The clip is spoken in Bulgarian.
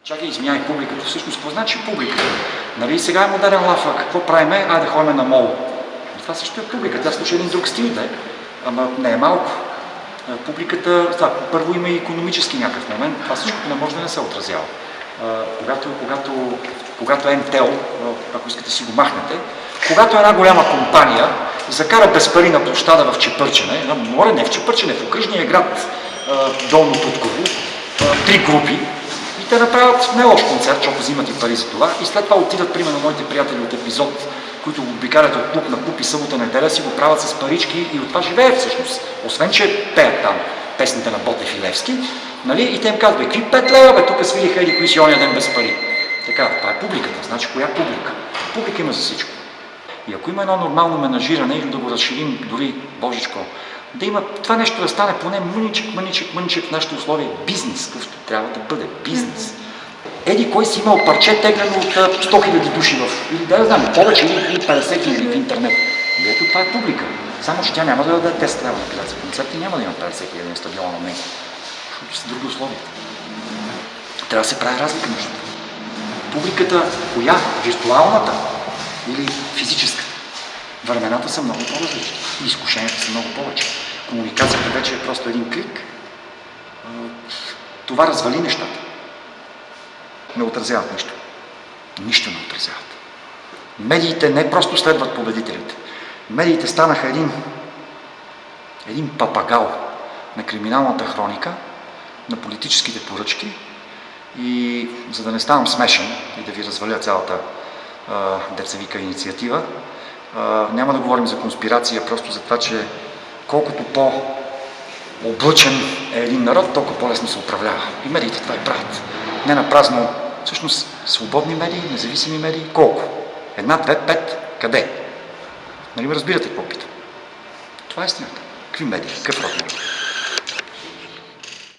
Чакай, извиняй, публиката. Всъщност, какво значи публиката? Нали сега е модерен лафа, какво правиме? Айде ходим на мол. Това също е публика. Тя слуша един друг стил, да е. Ама не е малко. Публиката, първо има и икономически някакъв момент, това всичко не може да не се отразява. Когато МТЛ, ако искате си го махнете, когато една голяма компания закара без пари на площада в Чепърчене, не в Чепърчене, в окръжния град Долно Тутково, 3 групи, и те направят не лош концерт, защото взимат и пари за това, и след това отидат, примерно, моите приятели от епизод, които го обикалят от клуб на клуб и събота неделя, си го правят с парички и от това живеят всъщност. Освен, че пеят там песните на Ботев и Левски, нали? И те им казват, какви 5 лева, бе, тук свириха или кои си оня ден без пари. Така, това е публиката. Значи, коя публика? Публика има за всичко. И ако има едно нормално менажиране, или да го разширим дори божичко, да има това нещо да стане поне мъничък в нашите условия, бизнес, какъвто трябва да бъде, бизнес. Еди, кой си имал парче теглено от 100 000 души или да знам, повече или 50 000 в интернет. И ето това е публика. Само че тя няма да даде 10 лева на билет за концерт и няма да има 50 000 на стадиона на него. Защото са други условия. Трябва да се прави разлика между това. Публиката, коя? Виртуалната или физическата? Времената са много по-различни и изкушенията са много повече. Комуникацията вече е просто един клик. Това развали нещата. Не отразяват нищо. Нищо не отразяват. Медиите не просто следват победителите. Медиите станаха един папагал на криминалната хроника, на политическите поръчки и за да не ставам смешен и да ви разваля цялата децевика инициатива, няма да говорим за конспирация, просто за това, че колкото по-облъчен е един народ, толкова по-лесно се управлява. И медиите това и правят. Не напразно, всъщност, свободни медии, независими медии, колко? 1, 2, 5, къде? Нали ме разбирате какво питам? Това е истината. Какви медии? Какъв род медии?